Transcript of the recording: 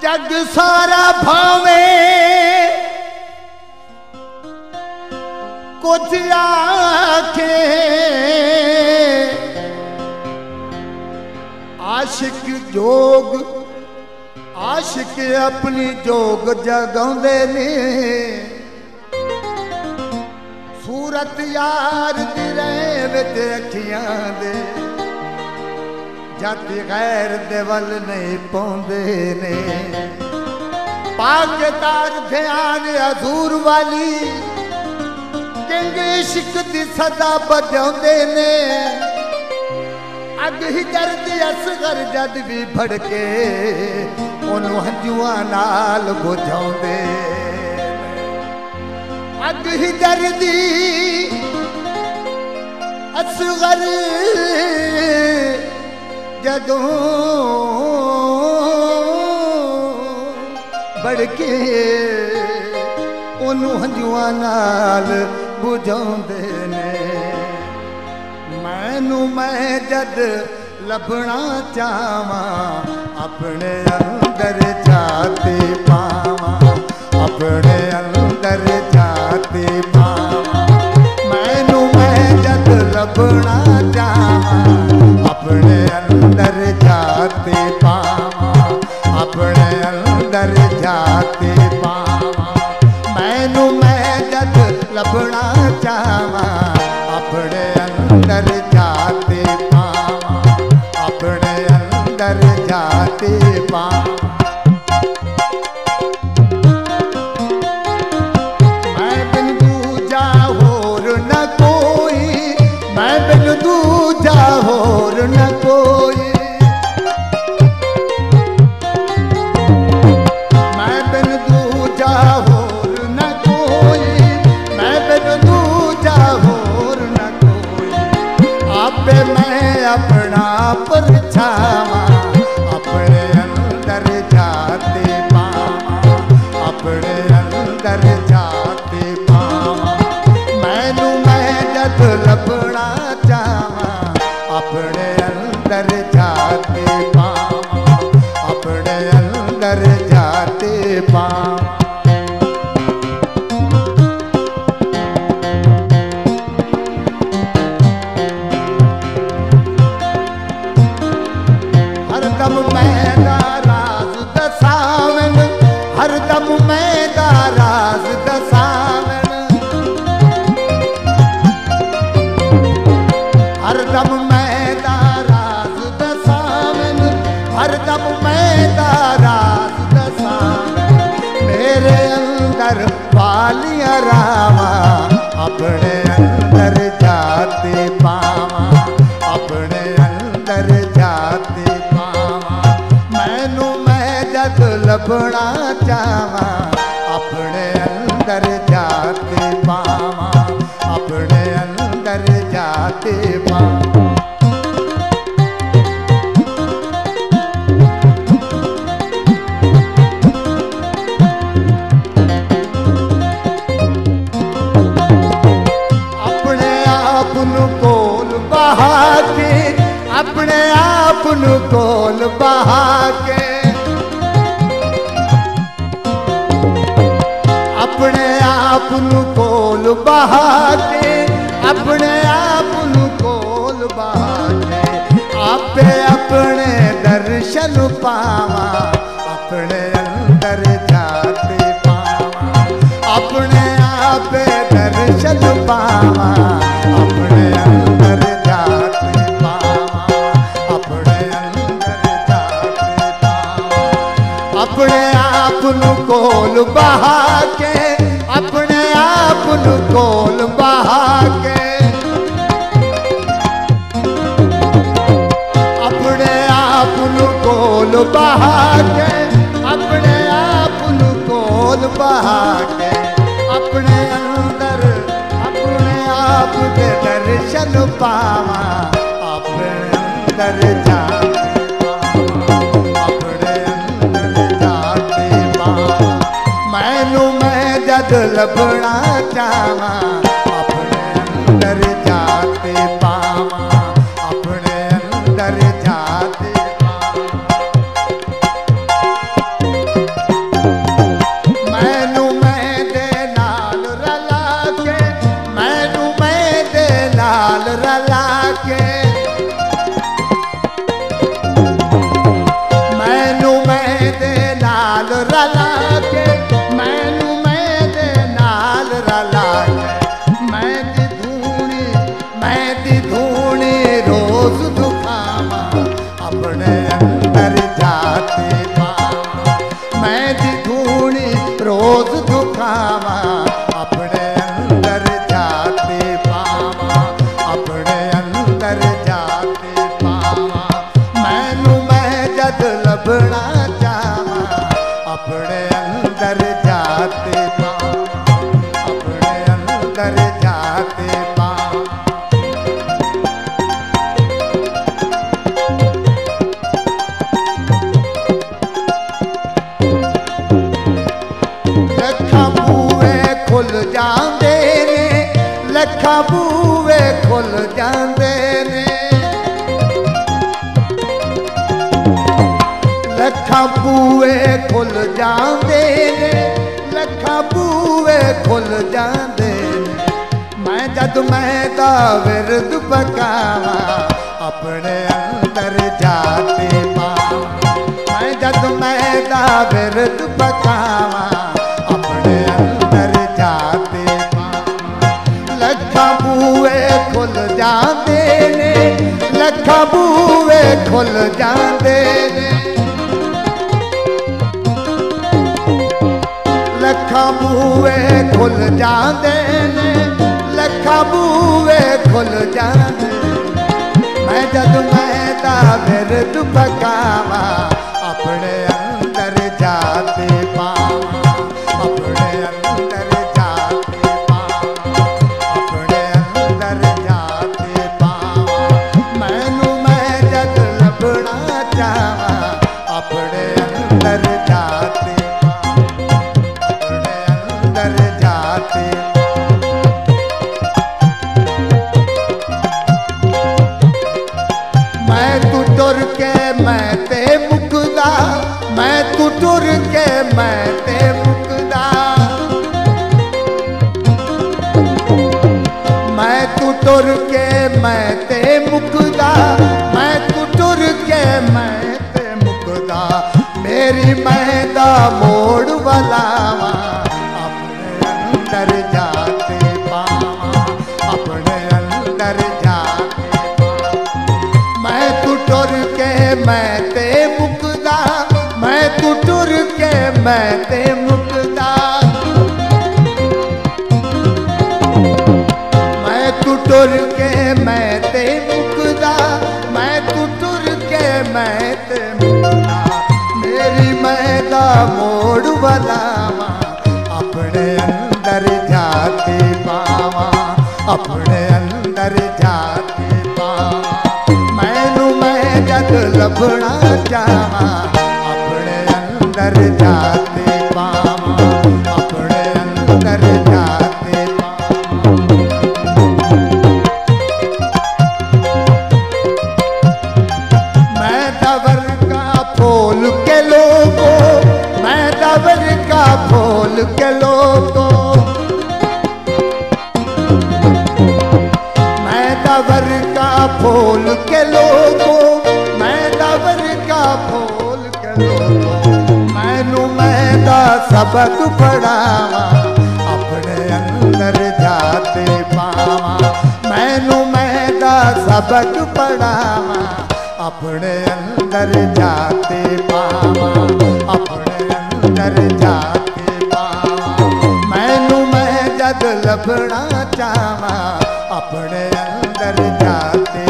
जग सारा भावे कुछ आखे आशिक जोग आशिक अपनी जोग जगाउंदे ने सूरत यार दी रहे विच अखियां दे जाती गैर दे वल नहीं पाउंदे ने पाक तार ध्यान हजूर वाली किंग इश्क दी सदा बजाउंदे ने अग ही करदी असगर जद भी भड़के ओनू हंजुआं नाल बुझाउंदे अग ही करदी असगर जदों भड़के ओनू हंजुआं नाल बुझाउंदे ने मैनू मैं जद लभना चाहवा अपने अंदर जाते पावा अपने अंदर जाते पावा मैनू मैं जद लभना चाहवा अपने अंदर जाते पावा अपने अंदर जाते पावा मैनू मैं जद लभना चाहवा अपने अंदर जाते पावा अपने अंदर जाते पावा मैं बिन दूजा होर न कोई मैं बिन दूजा होर न कोई मैं बिन दूजा होर न कोई मैं बिन दूजा होर न आपे मैं अपना परछावा अपने अंदर जाते पावा अपने अंदर जाते पावा मैनू मैं जद लभना चाहवा अपने अंदर जाते पावा अपने अंदर जाते पावा हरदम मैदा राज दसावन हरदम मैदा राज दसावन हरदम मैदा राज दसावन हरदम मैदा राज दसावन मेरे अंदर वालिया रावा अपने अंदर जाते पावा अपने अंदर जाते मैनू मैं जद लभना चाहवा अपने अंदर जाते पावा अपने अंदर जाते पावा अपने आप नू कोल बहा के अपने आप नू कोल बहा के अपने आप नू कोल बहा के अपने आप नू कोल बहा के आपे अपने दर्शन पावा अपने अंदर जाते पावा अपने आप दर्शन पावा अपने अंदर जाते पावा अपने अंदर जाते पावा अपने आप नू कोल बहा के अपने आप नू कोल बहा के अपने आप नू कोल बहा के अपने आप नू कोल बहा के अपने अंदर अपने आप के दर्शन पावा अपने अंदर जाते पावा अपने अंदर जाते पावा मैनू मैं जद लभना चाहवा अपने अंदर जाते पावा अपने अंदर जाते पावा अपने अंदर जाते पाऊं, अपने अंदर जाते पाऊं। लखा बूहे खुल जांदे ने, लखा बूहे खुल जांदे ने, लखा बूहे खुल जांदे ने, लखा बूहे खुल जांदे ने। मैं जद मैं दा विरद पकावा, अपने अंदर जाते पाऊं। मैं जद मैं दा विरद पकावा, अपने अंदर जाते पाऊं। लखा बूहे खुल जांदे ने, लखा बूहे खुल जांदे ने, लखा बूहे खुल जांदे ने, लखा बूहे खुल जांदे। मैं जद मैं दा विरद पकावा, अपने अंदर जाते पावां, अपने अंदर जाते पावां, अपने अंदर जाते पावां। मैनू मैं जद लभना चाहां, अपने अंदर जाते पावां, अपने अंदर जाते। मैं तू टुर के मैं ते मुकदा, मैं तू टुर के मैं ते मुकदा। मैं तू टुर के मैं ते मुकदा, मैं तू टुर के मैं ते मुकदा। मेरी मैं दा मोड़ वलावा, अपने अंदर जाते पावां, अपने अंदर जाते पावां। मैं तू टुर के मैं ते मुकदा, मैं तू टुर के मैं ते मुकदा। मैं तू टुर के मैं ते मुकदा, मैं तू टुर के मैं ते मुकदा। मेरी मैं दा मोड़ वलावा, अपने अंदर जाते पावां, अपने अंदर जाते पावां। मैनू मैं जद लभना चाहां, अपने अंदर जाते पावां, अपने अंदर जाते पावां। मैं दवर का फूल के लोगो, मैं दवर का फूल के लोगो। मैं दवर का फूल के लोगो, मैं दवर का फूल के लोगो। मैनू मैं दा सबक पढ़ावा, अपने अंदर जाते पावां। मैनू मैं दा सबक पढ़ावा, अपने अंदर जाते पावां, अपने अंदर जाते पावां। मैनू मैं जद लभना चाहां, अपने अंदर जाते